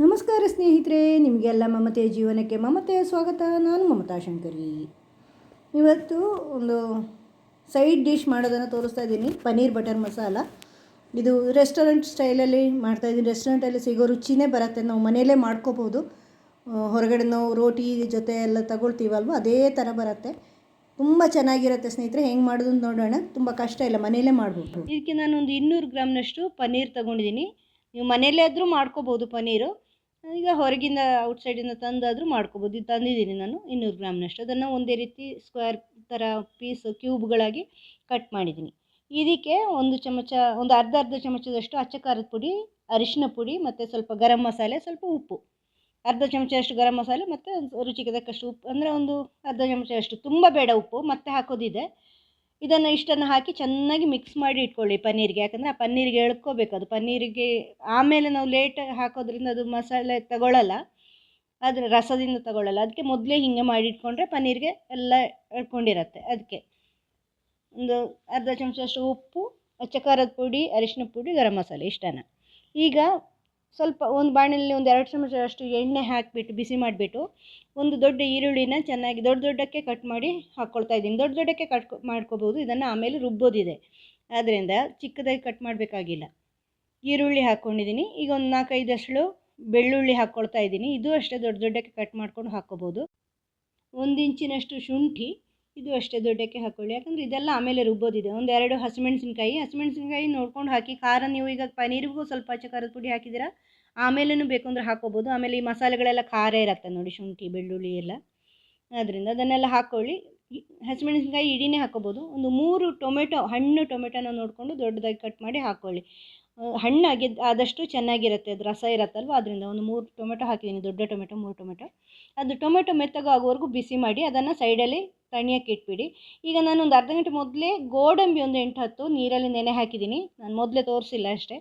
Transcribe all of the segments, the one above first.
ನಮಸ್ಕಾರ ಸ್ನೇಹಿತರೆ, ನಿಮಗೆಲ್ಲ ಮಮತೆಯ ಜೀವನಕ್ಕೆ ಮಮತೆಯ ಸ್ವಾಗತ. ನಾನು ಮಮತಾ ಶಂಕರಿ. ಇವತ್ತು ಒಂದು ಸೈಡ್ ಡಿಶ್ ಮಾಡೋದನ್ನು ತೋರಿಸ್ತಾ ಇದ್ದೀನಿ. ಪನ್ನೀರ್ ಬಟರ್ ಮಸಾಲ. ಇದು ರೆಸ್ಟೋರೆಂಟ್ ಸ್ಟೈಲಲ್ಲಿ ಮಾಡ್ತಾಯಿದ್ದೀನಿ. ರೆಸ್ಟೋರೆಂಟಲ್ಲಿ ಸಿಗೋ ರುಚಿನೇ ಬರುತ್ತೆ. ನಾವು ಮನೆಯಲ್ಲೇ ಮಾಡ್ಕೋಬೋದು. ಹೊರಗಡೆ ನಾವು ರೋಟಿ ಜೊತೆ ಎಲ್ಲ ತಗೊಳ್ತೀವಲ್ವ, ಅದೇ ಥರ ಬರುತ್ತೆ. ತುಂಬ ಚೆನ್ನಾಗಿರುತ್ತೆ ಸ್ನೇಹಿತರೆ. ಹೆಂಗೆ ಮಾಡೋದು ಅಂತ ನೋಡೋಣ. ತುಂಬ ಕಷ್ಟ ಇಲ್ಲ, ಮನೆಯಲ್ಲೇ ಮಾಡ್ಬೋದು. ಇದಕ್ಕೆ ನಾನು ಒಂದು 200 ಗ್ರಾಮ್ನಷ್ಟು ಪನ್ನೀರ್ ತೊಗೊಂಡಿದ್ದೀನಿ. ನೀವು ಮನೆಯಲ್ಲೇ ಆದರೂ ಮಾಡ್ಕೋಬೋದು ಪನ್ನೀರು. ಈಗ ಹೊರಗಿಂದ ಔಟ್ಸೈಡಿಂದ ತಂದಾದರೂ ಮಾಡ್ಕೋಬೋದು. ಇದು ತಂದಿದ್ದೀನಿ ನಾನು 200 ಗ್ರಾಮ್ನಷ್ಟು. ಅದನ್ನು ಒಂದೇ ರೀತಿ ಸ್ಕ್ವೇರ್ ಥರ ಕ್ಯೂಬ್ಗಳಾಗಿ ಕಟ್ ಮಾಡಿದ್ದೀನಿ. ಇದಕ್ಕೆ ಒಂದು ಅರ್ಧ ಚಮಚದಷ್ಟು ಅಚ್ಚ ಖಾರದ ಪುಡಿ, ಅರಿಶಿನ ಪುಡಿ ಮತ್ತು ಸ್ವಲ್ಪ ಗರಂ ಮಸಾಲೆ, ಸ್ವಲ್ಪ ಉಪ್ಪು. ಅರ್ಧ ಚಮಚದಷ್ಟು ಗರಂ ಮಸಾಲೆ ಮತ್ತು ರುಚಿಗೆ ತಕ್ಕಷ್ಟು ಉಪ್ಪು, ಅಂದರೆ ಒಂದು ಅರ್ಧ ಚಮಚದಷ್ಟು. ತುಂಬ ಬೇಡ ಉಪ್ಪು, ಮತ್ತೆ ಹಾಕೋದಿದೆ. ಇಷ್ಟನ್ನು ಹಾಕಿ ಚೆನ್ನಾಗಿ ಮಿಕ್ಸ್ ಮಾಡಿ ಇಟ್ಕೊಳ್ಳಿ ಪನ್ನೀರಿಗೆ. ಯಾಕಂದರೆ ಆ ಪನ್ನೀರಿಗೆ ಎಳ್ಕೋಬೇಕು. ಅದು ಪನ್ನೀರಿಗೆ ಆಮೇಲೆ ನಾವು ಲೇಟ್ ಹಾಕೋದ್ರಿಂದ ಅದು ಮಸಾಲೆ ತಗೊಳ್ಳಲ್ಲ, ಆದರೆ ರಸದಿಂದ ತಗೊಳ್ಳಲ್ಲ. ಅದಕ್ಕೆ ಮೊದಲೇ ಹೀಗೆ ಮಾಡಿ ಇಟ್ಕೊಂಡ್ರೆ ಪನ್ನೀರಿಗೆ ಎಲ್ಲ ಎಳ್ಕೊಂಡಿರತ್ತೆ. ಅದಕ್ಕೆ ಒಂದು ಅರ್ಧ ಚಮಚದಷ್ಟು ಉಪ್ಪು, ಅಚ್ಚ ಖಾರದ ಪುಡಿ, ಅರಿಶಿನ ಪುಡಿ, ಗರಂ ಮಸಾಲೆ ಇಷ್ಟನ್ನು. ಈಗ ಸ್ವಲ್ಪ ಒಂದು ಬಾಣಲೆಯಲ್ಲಿ ಒಂದು 2 ಚಮಚದಷ್ಟು ಎಣ್ಣೆ ಹಾಕಿಬಿಟ್ಟು ಬಿಸಿ ಮಾಡಿಬಿಟ್ಟು ಒಂದು ದೊಡ್ಡ ಈರುಳ್ಳಿನ ಚೆನ್ನಾಗಿ ದೊಡ್ಡಕ್ಕೆ ಕಟ್ ಮಾಡಿ ಹಾಕ್ಕೊಳ್ತಾ ಇದ್ದೀನಿ. ದೊಡ್ಡಕ್ಕೆ ಕಟ್ ಮಾಡ್ಕೋಬೋದು. ಇದನ್ನು ಆಮೇಲೆ ರುಬ್ಬೋದಿದೆ, ಆದ್ದರಿಂದ ಚಿಕ್ಕದಾಗಿ ಕಟ್ ಮಾಡಬೇಕಾಗಿಲ್ಲ. ಈರುಳ್ಳಿ ಹಾಕ್ಕೊಂಡಿದ್ದೀನಿ. ಈಗ ಒಂದು 4-5 ಎಸಳು ಬೆಳ್ಳುಳ್ಳಿ ಹಾಕ್ಕೊಳ್ತಾ ಇದ್ದೀನಿ. ಇದು ಅಷ್ಟೇ ದೊಡ್ಡಕ್ಕೆ ಕಟ್ ಮಾಡ್ಕೊಂಡು ಹಾಕ್ಕೋಬೋದು. 1 ಇಂಚಿನಷ್ಟು ಶುಂಠಿ, ಇದು ಅಷ್ಟೇ ದೊಡ್ಡಕ್ಕೆ ಹಾಕ್ಕೊಳ್ಳಿ. ಯಾಕಂದರೆ ಇದೆಲ್ಲ ಆಮೇಲೆ ರುಬ್ಬೋದಿದೆ. 2 ಹಸಿಮೆಣಸಿನ್ಕಾಯಿ ನೋಡ್ಕೊಂಡು ಹಾಕಿ. ಖಾರ ನೀವು ಈಗ ಪನ್ನೀರಿಗೂ ಸ್ವಲ್ಪ ಅಚ್ಚ ಖಾರದ ಪುಡಿ ಹಾಕಿದ್ದೀರಾ, ಆಮೇಲೂ ಬೇಕು ಅಂದರೆ ಹಾಕ್ಕೋಬೋದು. ಆಮೇಲೆ ಈ ಮಸಾಲೆಗಳೆಲ್ಲ ಖಾರ ಇರುತ್ತೆ ನೋಡಿ, ಶುಂಠಿ ಬೆಳ್ಳುಳ್ಳಿ ಎಲ್ಲ. ಅದರಿಂದ ಅದನ್ನೆಲ್ಲ ಹಾಕ್ಕೊಳ್ಳಿ. ಹಸಿಮೆಣಸಿನ್ಕಾಯಿ ಇಡೀನೇ ಹಾಕ್ಕೋಬೋದು. ಒಂದು 3 ಹಣ್ಣು ಟೊಮೆಟೊನ ನೋಡಿಕೊಂಡು ದೊಡ್ಡದಾಗಿ ಕಟ್ ಮಾಡಿ ಹಾಕ್ಕೊಳ್ಳಿ. ಆದಷ್ಟು ಚೆನ್ನಾಗಿರುತ್ತೆ, ಅದು ರಸ ಇರುತ್ತಲ್ವ, ಅದರಿಂದ ಒಂದು 3 ಟೊಮೆಟೊ ಹಾಕಿದ್ದೀನಿ. ದೊಡ್ಡ ಟೊಮೆಟೊ 3 ಟೊಮೆಟೊ. ಅದು ಟೊಮೆಟೊ ಮೆತ್ತಗಾಗೋವರೆಗೂ ಬಿಸಿ ಮಾಡಿ ಅದನ್ನು ಸೈಡಲ್ಲಿ ತಣಿಯಕ್ಕೆ ಇಟ್ಬಿಡಿ. ಈಗ ನಾನು ಒಂದು ಅರ್ಧ ಗಂಟೆ ಮೊದಲೇ ಗೋಡಂಬಿ ಒಂದು 8-10 ನೀರಲ್ಲಿ ನೆನೆ ಹಾಕಿದ್ದೀನಿ. ನಾನು ಮೊದಲೇ ತೋರಿಸಿಲ್ಲ ಅಷ್ಟೇ.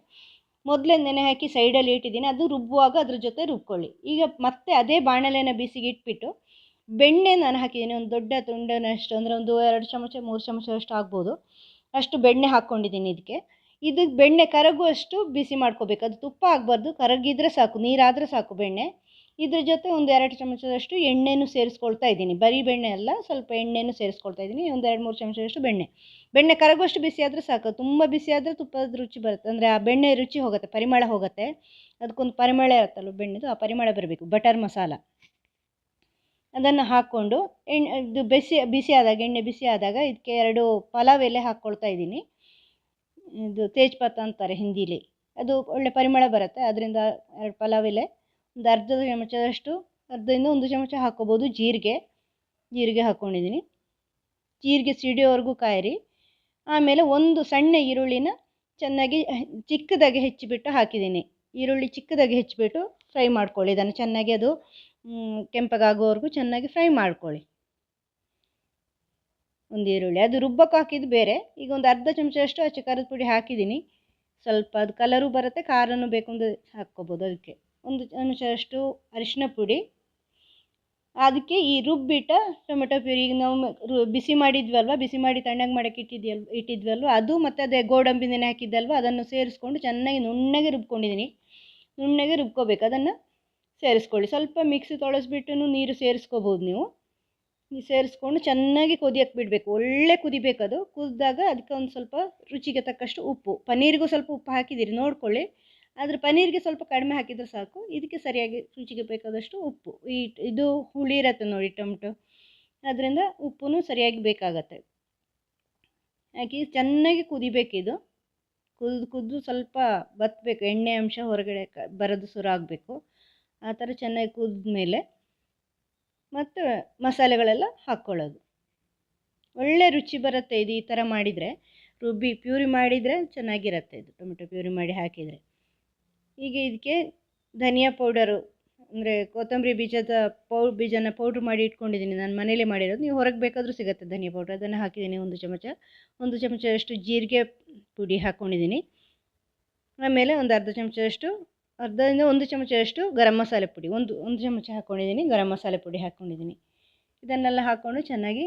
ಮೊದಲೇ ನೆನೆ ಹಾಕಿ ಸೈಡಲ್ಲಿ ಇಟ್ಟಿದ್ದೀನಿ. ಅದು ರುಬ್ಬುವಾಗ ಅದ್ರ ಜೊತೆ ರುಬ್ಕೊಳ್ಳಿ. ಈಗ ಮತ್ತೆ ಅದೇ ಬಾಣಲೆನ ಬಿಸಿಗೆ ಇಟ್ಬಿಟ್ಟು ಬೆಣ್ಣೆ ನಾನು ಹಾಕಿದ್ದೀನಿ. ಒಂದು ದೊಡ್ಡ ತುಂಡನಷ್ಟು, ಅಂದರೆ ಒಂದು 2 ಚಮಚ 3 ಚಮಚದಷ್ಟು ಆಗ್ಬೋದು, ಅಷ್ಟು ಬೆಣ್ಣೆ ಹಾಕ್ಕೊಂಡಿದ್ದೀನಿ. ಇದು ಬೆಣ್ಣೆ ಕರಗುವಷ್ಟು ಬಿಸಿ ಮಾಡ್ಕೋಬೇಕು. ಅದು ತುಪ್ಪ ಆಗಬಾರ್ದು, ಕರಗಿದ್ರೆ ಸಾಕು, ನೀರಾದರೆ ಸಾಕು ಬೆಣ್ಣೆ. ಇದ್ರ ಜೊತೆ ಒಂದು 2 ಚಮಚದಷ್ಟು ಎಣ್ಣೆನೂ ಸೇರಿಸ್ಕೊಳ್ತಾ ಇದ್ದೀನಿ. ಬರೀ ಬೆಣ್ಣೆ ಅಲ್ಲ, ಸ್ವಲ್ಪ ಎಣ್ಣೆನೂ ಸೇರಿಸ್ಕೊಳ್ತಾ ಇದ್ದೀನಿ. ಒಂದು 2-3 ಚಮಚದಷ್ಟು ಬೆಣ್ಣೆ ಕರಗುವಷ್ಟು ಬಿಸಿ ಆದರೆ ಸಾಕು. ತುಂಬ ಬಿಸಿ ಆದರೆ ತುಪ್ಪದ ರುಚಿ ಬರುತ್ತೆ, ಅಂದರೆ ಆ ಬೆಣ್ಣೆ ರುಚಿ ಹೋಗುತ್ತೆ, ಪರಿಮಳ ಹೋಗುತ್ತೆ. ಅದಕ್ಕೊಂದು ಪರಿಮಳ ಇರುತ್ತಲ್ಲ ಬೆಣ್ಣೆದು, ಆ ಪರಿಮಳ ಬರಬೇಕು. ಬಟರ್ ಮಸಾಲ ಅದನ್ನು ಹಾಕ್ಕೊಂಡು ಇದು ಬಿಸಿ ಆದಾಗ, ಎಣ್ಣೆ ಬಿಸಿ ಆದಾಗ ಇದಕ್ಕೆ 2 ಪಲಾವ್ ಎಲೆ ಹಾಕ್ಕೊಳ್ತಾ ಇದ್ದೀನಿ. ಇದು ತೇಜ್ಪತ್ತ ಅಂತಾರೆ ಹಿಂದೀಲಿ. ಅದು ಒಳ್ಳೆ ಪರಿಮಳ ಬರುತ್ತೆ, ಅದರಿಂದ 2 ಪಲಾವ್ ಎಲೆ, ಒಂದು ಅರ್ಧ ಚಮಚದಷ್ಟು, ಅರ್ಧದಿಂದ 1 ಚಮಚ ಹಾಕ್ಕೋಬೋದು ಜೀರಿಗೆ ಹಾಕ್ಕೊಂಡಿದ್ದೀನಿ. ಜೀರಿಗೆ ಸಿಡಿಯೋವರೆಗೂ ಕಾಯಿರಿ. ಆಮೇಲೆ ಒಂದು ಸಣ್ಣ ಈರುಳ್ಳಿನ ಚೆನ್ನಾಗಿ ಚಿಕ್ಕದಾಗಿ ಹೆಚ್ಚಿಬಿಟ್ಟು ಹಾಕಿದ್ದೀನಿ. ಈರುಳ್ಳಿ ಚಿಕ್ಕದಾಗಿ ಹೆಚ್ಚಿಬಿಟ್ಟು ಫ್ರೈ ಮಾಡ್ಕೊಳ್ಳಿ. ಇದನ್ನು ಚೆನ್ನಾಗಿ ಅದು ಕೆಂಪಗಾಗೋವರೆಗೂ ಚೆನ್ನಾಗಿ ಫ್ರೈ ಮಾಡ್ಕೊಳ್ಳಿ. ಒಂದು ಈರುಳ್ಳಿ ಅದು ರುಬ್ಬಕ್ಕೆ ಹಾಕಿದ್ದು ಬೇರೆ. ಈಗ ಒಂದು ಅರ್ಧ ಚಮಚದಷ್ಟು ಅಚ್ಚ ಖಾರದ ಪುಡಿ ಹಾಕಿದ್ದೀನಿ. ಸ್ವಲ್ಪ ಅದು ಕಲರು ಬರುತ್ತೆ, ಖಾರನೂ ಬೇಕು ಅಂದರೆ ಹಾಕ್ಕೋಬೋದು. ಅದಕ್ಕೆ 1 ಚಮಚದಷ್ಟು ಅರಿಶಿನ ಪುಡಿ. ಅದಕ್ಕೆ ಈ ರುಬ್ಬಿಟ್ಟ ಟೊಮೆಟೊ ಪ್ಯೂರಿ, ಈಗ ನಾವು ಬಿಸಿ ಮಾಡಿದ್ವಲ್ವ, ಬಿಸಿ ಮಾಡಿ ತಣ್ಣಗೆ ಮಾಡೋಕ್ಕೆ ಇಟ್ಟಿದ್ವಲ್ವ, ಅದು ಮತ್ತು ಅದೇ ಗೋಡಂಬಿ ನೆನೆ ಹಾಕಿದ್ದಲ್ವ, ಅದನ್ನು ಸೇರಿಸ್ಕೊಂಡು ಚೆನ್ನಾಗಿ ನುಣ್ಣಗೆ ರುಬ್ಕೊಂಡಿದ್ದೀನಿ. ನುಣ್ಣಗೆ ರುಬ್ಕೋಬೇಕು. ಅದನ್ನು ಸೇರಿಸ್ಕೊಳ್ಳಿ. ಸ್ವಲ್ಪ ಮಿಕ್ಸಿ ತೊಳೆಸ್ಬಿಟ್ಟು ನೀರು ಸೇರಿಸ್ಕೋಬೋದು ನೀವು. ಸೇರಿಸ್ಕೊಂಡು ಚೆನ್ನಾಗಿ ಕುದಿಯಕ್ಕೆ ಬಿಡಬೇಕು. ಒಳ್ಳೆ ಕುದಿಬೇಕು. ಅದು ಕುದಿದಾಗ ಅದಕ್ಕೆ ಒಂದು ಸ್ವಲ್ಪ ರುಚಿಗೆ ತಕ್ಕಷ್ಟು ಉಪ್ಪು, ಪನ್ನೀರಿಗೂ ಸ್ವಲ್ಪ ಉಪ್ಪು ಹಾಕಿದ್ದೀರಿ ನೋಡ್ಕೊಳ್ಳಿ, ಆದರೆ ಪನ್ನೀರಿಗೆ ಸ್ವಲ್ಪ ಕಡಿಮೆ ಹಾಕಿದರೆ ಸಾಕು. ಇದಕ್ಕೆ ಸರಿಯಾಗಿ ರುಚಿಗೆ ಬೇಕಾದಷ್ಟು ಉಪ್ಪು. ಇದು ಹುಳಿ ಇರುತ್ತೆ ನೋಡಿ ಟೊಮೆಟೊ, ಅದರಿಂದ ಉಪ್ಪು ಸರಿಯಾಗಿ ಬೇಕಾಗತ್ತೆ. ಹಾಕಿ ಚೆನ್ನಾಗಿ ಕುದಿಬೇಕಿದು. ಕುದ್ದು ಸ್ವಲ್ಪ ಬತ್ತಬೇಕು, ಎಣ್ಣೆ ಅಂಶ ಹೊರಗಡೆ ಬರೋದು ಶುರು ಆಗಬೇಕು. ಆ ಥರ ಚೆನ್ನಾಗಿ ಕುದ್ಮೇಲೆ ಮತ್ತು ಮಸಾಲೆಗಳೆಲ್ಲ ಹಾಕ್ಕೊಳ್ಳೋದು. ಒಳ್ಳೆ ರುಚಿ ಬರುತ್ತೆ ಇದು ಈ ಥರ ಮಾಡಿದರೆ. ಪ್ಯೂರಿ ಮಾಡಿದರೆ ಚೆನ್ನಾಗಿರುತ್ತೆ ಇದು, ಟೊಮೆಟೊ ಪ್ಯೂರಿ ಮಾಡಿ ಹಾಕಿದರೆ. ಈಗ ಇದಕ್ಕೆ ಧನಿಯಾ ಪೌಡರು, ಅಂದರೆ ಕೊತ್ತಂಬರಿ ಬೀಜನ ಪೌಡ್ರ್ ಮಾಡಿ ಇಟ್ಕೊಂಡಿದ್ದೀನಿ. ನಾನು ಮನೇಲೇ ಮಾಡಿರೋದು. ನೀವು ಹೊರಗೆ ಬೇಕಾದರೂ ಸಿಗುತ್ತೆ ಧನಿಯಾ ಪೌಡ್ರ್. ಅದನ್ನು ಹಾಕಿದ್ದೀನಿ 1 ಚಮಚದಷ್ಟು ಜೀರಿಗೆ ಪುಡಿ ಹಾಕ್ಕೊಂಡಿದ್ದೀನಿ. ಆಮೇಲೆ ಒಂದು ಅರ್ಧದಿಂದ 1 ಚಮಚದಷ್ಟು ಗರಂ ಮಸಾಲೆ ಪುಡಿ, ಒಂದು ಚಮಚ ಹಾಕ್ಕೊಂಡಿದ್ದೀನಿ. ಗರಂ ಮಸಾಲೆ ಪುಡಿ ಹಾಕ್ಕೊಂಡಿದ್ದೀನಿ. ಇದನ್ನೆಲ್ಲ ಹಾಕ್ಕೊಂಡು ಚೆನ್ನಾಗಿ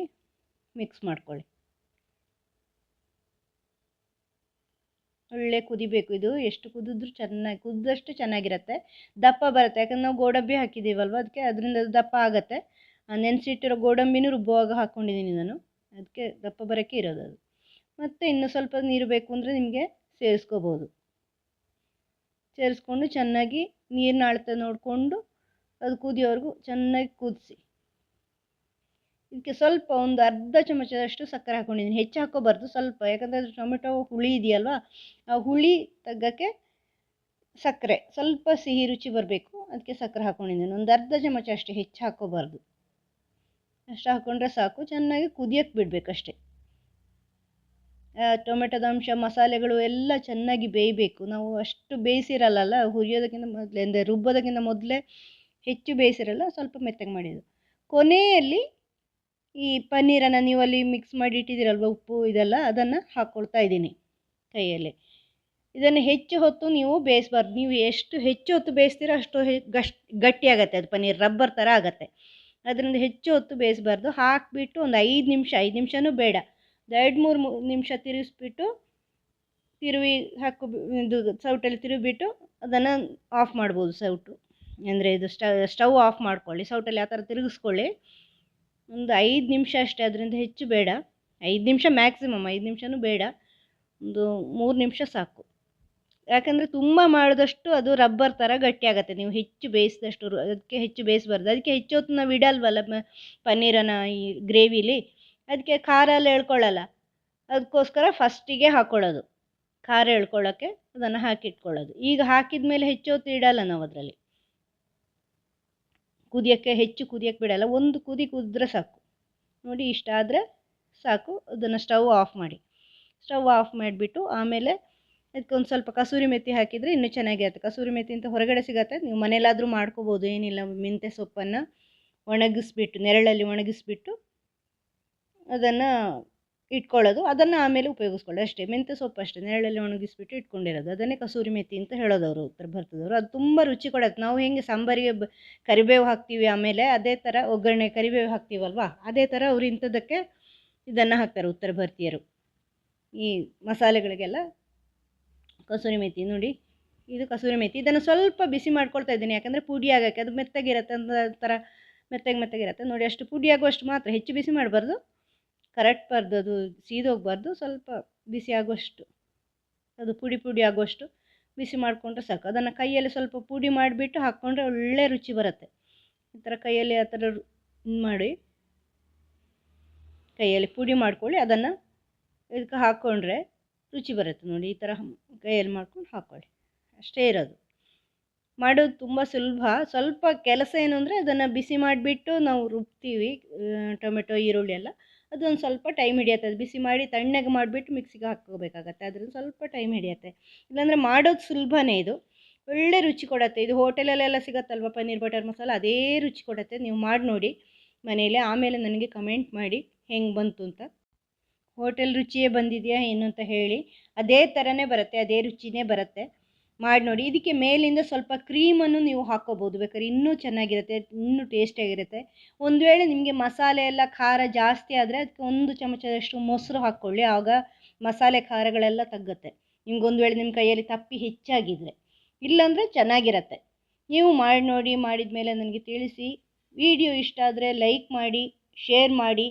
ಮಿಕ್ಸ್ ಮಾಡ್ಕೊಳ್ಳಿ. ಒಳ್ಳೆ ಕುದಿಬೇಕು. ಇದು ಎಷ್ಟು ಕುದಿದ್ರೂ ಚೆನ್ನಾಗಿ ಕುದ್ದಷ್ಟು ಚೆನ್ನಾಗಿರುತ್ತೆ, ದಪ್ಪ ಬರುತ್ತೆ. ಯಾಕಂದ್ರೆ ನಾವು ಗೋಡಂಬಿ ಹಾಕಿದ್ದೀವಲ್ವ, ಅದಕ್ಕೆ ಅದರಿಂದ ದಪ್ಪ ಆಗುತ್ತೆ. ನೆನೆಸಿಟ್ಟಿರೋ ಗೋಡಂಬಿನೂ ರುಬ್ಬುವಾಗ ಹಾಕ್ಕೊಂಡಿದ್ದೀನಿ ನಾನು, ಅದಕ್ಕೆ ದಪ್ಪ ಬರೋಕ್ಕೆ ಇರೋದು ಅದು. ಮತ್ತು ಇನ್ನೂ ಸ್ವಲ್ಪ ನೀರು ಬೇಕು ಅಂದರೆ ನಿಮಗೆ ಸೇರಿಸ್ಕೋಬೋದು. ಸೇರಿಸ್ಕೊಂಡು ಚೆನ್ನಾಗಿ ನೀರಿನ ಅಳತೆ ನೋಡಿಕೊಂಡು ಅದು ಕುದಿಯೋವರೆಗೂ ಚೆನ್ನಾಗಿ ಕುದಿಸಿ. ಇದಕ್ಕೆ ಸ್ವಲ್ಪ ಒಂದು ಅರ್ಧ ಚಮಚದಷ್ಟು ಸಕ್ಕರೆ ಹಾಕ್ಕೊಂಡಿದ್ದೀನಿ, ಹೆಚ್ಚು ಹಾಕ್ಕೋಬಾರ್ದು, ಸ್ವಲ್ಪ. ಯಾಕಂದರೆ ಟೊಮೆಟೊ ಹುಳಿ ಇದೆಯಲ್ವ, ಆ ಹುಳಿ ತಗ್ಗಕ್ಕೆ ಸಕ್ಕರೆ ಸ್ವಲ್ಪ ಸಿಹಿ ರುಚಿ ಬರಬೇಕು, ಅದಕ್ಕೆ ಸಕ್ಕರೆ ಹಾಕ್ಕೊಂಡಿದ್ದೀನಿ. ಒಂದು ಅರ್ಧ ಚಮಚ ಅಷ್ಟೇ, ಹೆಚ್ಚು ಹಾಕ್ಕೋಬಾರ್ದು. ಅಷ್ಟು ಹಾಕ್ಕೊಂಡ್ರೆ ಸಾಕು. ಚೆನ್ನಾಗಿ ಕುದಿಯೋಕ್ಕೆ ಬಿಡಬೇಕಷ್ಟೆ. ಟೊಮೆಟೊದ ಅಂಶ ಮಸಾಲೆಗಳು ಎಲ್ಲ ಚೆನ್ನಾಗಿ ಬೇಯಬೇಕು. ನಾವು ಅಷ್ಟು ಬೇಯಿಸಿರಲ್ಲ, ಹುರಿಯೋದಕ್ಕಿಂತ ಮೊದಲೇ ಅಂದರೆ ರುಬ್ಬೋದಕ್ಕಿಂತ ಮೊದಲೇ ಹೆಚ್ಚು ಬೇಯಿಸಿರಲ್ಲ, ಸ್ವಲ್ಪ ಮೆತ್ತಗೆ ಮಾಡಿದ್ದು. ಕೊನೆಯಲ್ಲಿ ಈ ಪನ್ನೀರನ್ನು ನೀವು ಅಲ್ಲಿ ಮಿಕ್ಸ್ ಮಾಡಿ ಇಟ್ಟಿದ್ದೀರಲ್ವ, ಉಪ್ಪು ಇದೆಲ್ಲ, ಅದನ್ನು ಹಾಕ್ಕೊಳ್ತಾ ಇದ್ದೀನಿ ಕೈಯಲ್ಲಿ. ಇದನ್ನು ಹೆಚ್ಚು ಹೊತ್ತು ನೀವು ಬೇಯಿಸಬಾರ್ದು. ನೀವು ಎಷ್ಟು ಹೆಚ್ಚು ಹೊತ್ತು ಬೇಯಿಸ್ತೀರೋ ಅಷ್ಟು ಗಟ್ಟಿ ಆಗುತ್ತೆ ಅದು, ಪನ್ನೀರ್ ರಬ್ಬರ್ ಥರ ಆಗುತ್ತೆ. ಅದರಿಂದ ಹೆಚ್ಚು ಹೊತ್ತು ಬೇಯಿಸಬಾರ್ದು. ಹಾಕಿಬಿಟ್ಟು ಒಂದು 5 ನಿಮಿಷನೂ ಬೇಡ, 2-3 ನಿಮಿಷ ತಿರುಗಿಸ್ಬಿಟ್ಟು ಇದು ಸೌಟಲ್ಲಿ ತಿರುಗಿಬಿಟ್ಟು ಅದನ್ನು ಆಫ್ ಮಾಡ್ಬೋದು. ಸೌಟು ಅಂದರೆ ಇದು ಸ್ಟವ್ ಆಫ್ ಮಾಡ್ಕೊಳ್ಳಿ. ಸೌಟಲ್ಲಿ ಆ ಥರ ತಿರುಗಿಸ್ಕೊಳ್ಳಿ. ಒಂದು 5 ನಿಮಿಷ ಅಷ್ಟೇ, ಅದರಿಂದ ಹೆಚ್ಚು ಬೇಡ. 5 ನಿಮಿಷ ಮ್ಯಾಕ್ಸಿಮಮ್, 5 ನಿಮಿಷನೂ ಬೇಡ, ಒಂದು 3 ನಿಮಿಷ ಸಾಕು. ಯಾಕಂದರೆ ತುಂಬ ಮಾಡಿದಷ್ಟು ಅದು ರಬ್ಬರ್ ಥರ ಗಟ್ಟಿ ಆಗುತ್ತೆ, ನೀವು ಹೆಚ್ಚು ಬೇಯಿಸಿದಷ್ಟು. ಅದಕ್ಕೆ ಹೆಚ್ಚು ಬೇಯಿಸಬಾರ್ದು. ಅದಕ್ಕೆ ಹೆಚ್ಚು ಹೊತ್ತು ನಾವು ಇಡಲ್ವಲ್ಲ ಪನ್ನೀರನ್ನು ಈ ಗ್ರೇವಿಲಿ, ಅದಕ್ಕೆ ಖಾರ ಎಲ್ಲ ಎಳ್ಕೊಳ್ಳಲ್ಲ. ಅದಕ್ಕೋಸ್ಕರ ಫಸ್ಟಿಗೆ ಹಾಕ್ಕೊಳ್ಳೋದು, ಖಾರ ಎಳ್ಕೊಳ್ಳೋಕ್ಕೆ ಅದನ್ನು ಹಾಕಿಟ್ಕೊಳ್ಳೋದು. ಈಗ ಹಾಕಿದ ಮೇಲೆ ಹೆಚ್ಚು ಹೊತ್ತು ಇಡಲ್ಲ ನಾವು ಅದರಲ್ಲಿ, ಹೆಚ್ಚು ಕುದಿಯೋಕ್ಕೆ ಬಿಡಲ್ಲ. ಒಂದು ಕುದಿದ್ರೆ ಸಾಕು ನೋಡಿ, ಇಷ್ಟ ಆದರೆ ಸಾಕು. ಅದನ್ನು ಸ್ಟವ್ ಆಫ್ ಮಾಡಿ. ಸ್ಟವ್ ಆಫ್ ಮಾಡಿಬಿಟ್ಟು ಆಮೇಲೆ ಅದಕ್ಕೆ ಒಂದು ಸ್ವಲ್ಪ ಕಸೂರಿ ಮೆಥಿ ಹಾಕಿದರೆ ಇನ್ನೂ ಚೆನ್ನಾಗಿರುತ್ತೆ. ಕಸೂರಿ ಮೆಥಿ ಅಂತ ಹೊರಗಡೆ ಸಿಗುತ್ತೆ, ನೀವು ಮನೇಲಾದರೂ ಮಾಡ್ಕೋಬೋದು, ಏನಿಲ್ಲ. ಮೆಂತ್ಯ ಸೊಪ್ಪನ್ನು ಒಣಗಿಸ್ಬಿಟ್ಟು, ನೆರಳಲ್ಲಿ ಒಣಗಿಸ್ಬಿಟ್ಟು ಅದನ್ನು ಇಟ್ಕೊಳ್ಳೋದು, ಅದನ್ನು ಆಮೇಲೆ ಉಪಯೋಗಿಸ್ಕೊಳ್ಳೋದು ಅಷ್ಟೇ. ಮೆಂತ್ಯ ಸೊಪ್ಪು ಅಷ್ಟೇ, ನೆರಳಲ್ಲಿ ಒಣಗಿಸ್ಬಿಟ್ಟು ಇಟ್ಕೊಂಡಿರೋದು, ಅದನ್ನೇ ಕಸೂರಿ ಮೆಥಿ ಅಂತ ಹೇಳೋದವರು ಉತ್ತರ ಭಾರತದವರು. ಅದು ತುಂಬ ರುಚಿ ಕೊಡುತ್ತೆ. ನಾವು ಹೆಂಗೆ ಸಾಂಬಾರಿಗೆ ಕರಿಬೇವು ಹಾಕ್ತೀವಿ, ಆಮೇಲೆ ಅದೇ ಥರ ಒಗ್ಗರಣೆ ಕರಿಬೇವು ಹಾಕ್ತೀವಲ್ವ, ಅದೇ ಥರ ಅವರು ಇಂಥದ್ದಕ್ಕೆ ಇದನ್ನು ಹಾಕ್ತಾರೆ ಉತ್ತರ ಭಾರತೀಯರು. ಈ ಮಸಾಲೆಗಳಿಗೆಲ್ಲ ಕಸೂರಿ ಮೆಥಿ ನೋಡಿ, ಇದು ಕಸೂರಿ ಮೆಥಿ. ಇದನ್ನು ಸ್ವಲ್ಪ ಬಿಸಿ ಮಾಡ್ಕೊಳ್ತಾ ಇದ್ದೀನಿ, ಯಾಕಂದರೆ ಪುಡಿ ಆಗೋಕ್ಕೆ. ಅದು ಮೆತ್ತಗಿರುತ್ತೆ, ಥರ ಮೆತ್ತಗಿರುತ್ತೆ ನೋಡಿ. ಅಷ್ಟು ಪುಡಿ ಆಗುವಷ್ಟು ಮಾತ್ರ, ಹೆಚ್ಚು ಬಿಸಿ ಮಾಡಬಾರ್ದು, ಕರಟ್ಬಾರ್ದು, ಅದು ಸೀದೋಗಬಾರ್ದು. ಸ್ವಲ್ಪ ಬಿಸಿ ಆಗುವಷ್ಟು, ಅದು ಪುಡಿ ಆಗುವಷ್ಟು ಬಿಸಿ ಮಾಡಿಕೊಂಡ್ರೆ ಸಾಕು. ಅದನ್ನು ಕೈಯಲ್ಲಿ ಸ್ವಲ್ಪ ಪುಡಿ ಮಾಡಿಬಿಟ್ಟು ಹಾಕ್ಕೊಂಡ್ರೆ ಒಳ್ಳೆ ರುಚಿ ಬರುತ್ತೆ. ಈ ಥರ ಕೈಯಲ್ಲಿ ಆ ಥರ ಮಾಡಿ, ಕೈಯಲ್ಲಿ ಪುಡಿ ಮಾಡ್ಕೊಳ್ಳಿ, ಅದನ್ನು ಇದಕ್ಕೆ ಹಾಕ್ಕೊಂಡ್ರೆ ರುಚಿ ಬರುತ್ತೆ ನೋಡಿ. ಈ ಥರ ಕೈಯಲ್ಲಿ ಮಾಡ್ಕೊಂಡು ಹಾಕ್ಕೊಳ್ಳಿ, ಅಷ್ಟೇ ಇರೋದು. ಮಾಡೋದು ತುಂಬ ಸುಲಭ. ಸ್ವಲ್ಪ ಕೆಲಸ ಏನು ಅಂದರೆ ಅದನ್ನು ಬಿಸಿ ಮಾಡಿಬಿಟ್ಟು ನಾವು ರುಬ್ತೀವಿ, ಟೊಮೆಟೊ ಈರುಳ್ಳಿ ಎಲ್ಲ, ಅದೊಂದು ಸ್ವಲ್ಪ ಟೈಮ್ ಹಿಡಿಯುತ್ತೆ. ಅದು ಬಿಸಿ ಮಾಡಿ ತಣ್ಣಗೆ ಮಾಡಿಬಿಟ್ಟು ಮಿಕ್ಸಿಗೆ ಹಾಕ್ಕೋಬೇಕಾಗತ್ತೆ, ಅದರಿಂದ ಸ್ವಲ್ಪ ಟೈಮ್ ಹಿಡಿಯುತ್ತೆ. ಇಲ್ಲಾಂದರೆ ಮಾಡೋದು ಸುಲಭನೇ. ಇದು ಒಳ್ಳೆ ರುಚಿ ಕೊಡುತ್ತೆ. ಇದು ಹೋಟೆಲಲ್ಲೆಲ್ಲ ಸಿಗುತ್ತಲ್ವ ಪನ್ನೀರ್ ಬಟರ್ ಮಸಾಲ, ಅದೇ ರುಚಿ ಕೊಡುತ್ತೆ. ನೀವು ಮಾಡಿ ನೋಡಿ ಮನೆಯಲ್ಲೇ, ಆಮೇಲೆ ನನಗೆ ಕಮೆಂಟ್ ಮಾಡಿ ಹೆಂಗೆ ಬಂತು ಅಂತ. ಹೋಟೆಲ್ ರುಚಿಯೇ ಬಂದಿದೆಯಾ ಏನು ಅಂತ ಹೇಳಿ. ಅದೇ ಥರನೇ ಬರುತ್ತೆ, ಅದೇ ರುಚಿನೇ ಬರುತ್ತೆ. ಮಾಡಿ ನೋಡಿ. ಇದಕ್ಕೆ ಮೇಲಿಂದ ಸ್ವಲ್ಪ ಕ್ರೀಮನ್ನು ನೀವು ಹಾಕ್ಕೋಬೋದು ಬೇಕಾದ್ರೆ, ಇನ್ನೂ ಚೆನ್ನಾಗಿರುತ್ತೆ, ಇನ್ನೂ ಟೇಸ್ಟಿಯಾಗಿರುತ್ತೆ. ಒಂದು ವೇಳೆ ನಿಮಗೆ ಮಸಾಲೆ ಎಲ್ಲ ಖಾರ ಜಾಸ್ತಿ ಆದರೆ ಅದಕ್ಕೆ 1 ಚಮಚದಷ್ಟು ಮೊಸರು ಹಾಕ್ಕೊಳ್ಳಿ, ಆಗ ಮಸಾಲೆ ಖಾರಗಳೆಲ್ಲ ತಗ್ಗುತ್ತೆ. ನಿಮ್ಗೊಂದು ವೇಳೆ ನಿಮ್ಮ ಕೈಯಲ್ಲಿ ತಪ್ಪಿ ಹೆಚ್ಚಾಗಿದ್ದರೆ, ಇಲ್ಲಾಂದರೆ ಚೆನ್ನಾಗಿರುತ್ತೆ. ನೀವು ಮಾಡಿ ನೋಡಿ, ಮಾಡಿದ ಮೇಲೆ ನನಗೆ ತಿಳಿಸಿ. ವಿಡಿಯೋ ಇಷ್ಟ ಆದರೆ ಲೈಕ್ ಮಾಡಿ, ಶೇರ್ ಮಾಡಿ.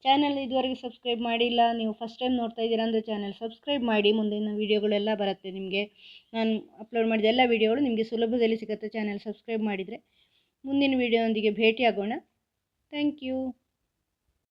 ಚಾನಲ್ ಇದುವರೆಗೆ ಸಬ್ಸ್ಕ್ರೈಬ್ ಮಾಡಿಲ್ಲ, ನೀವು ಫಸ್ಟ್ ಟೈಮ್ ನೋಡ್ತಾ ಇದ್ದೀರಾ ಅಂದರೆ ಚಾನಲ್ ಸಬ್ಸ್ಕ್ರೈಬ್ ಮಾಡಿ. ಮುಂದಿನ ವೀಡಿಯೋಗಳೆಲ್ಲ ಬರುತ್ತೆ ನಿಮಗೆ. ನಾನು ಅಪ್ಲೋಡ್ ಮಾಡಿದ ಎಲ್ಲ ವೀಡಿಯೋಗಳು ನಿಮಗೆ ಸುಲಭದಲ್ಲಿ ಸಿಗುತ್ತೆ ಚಾನಲ್ ಸಬ್ಸ್ಕ್ರೈಬ್ ಮಾಡಿದರೆ. ಮುಂದಿನ ವೀಡಿಯೋದೊಂದಿಗೆ ಭೇಟಿಯಾಗೋಣ. Thank you.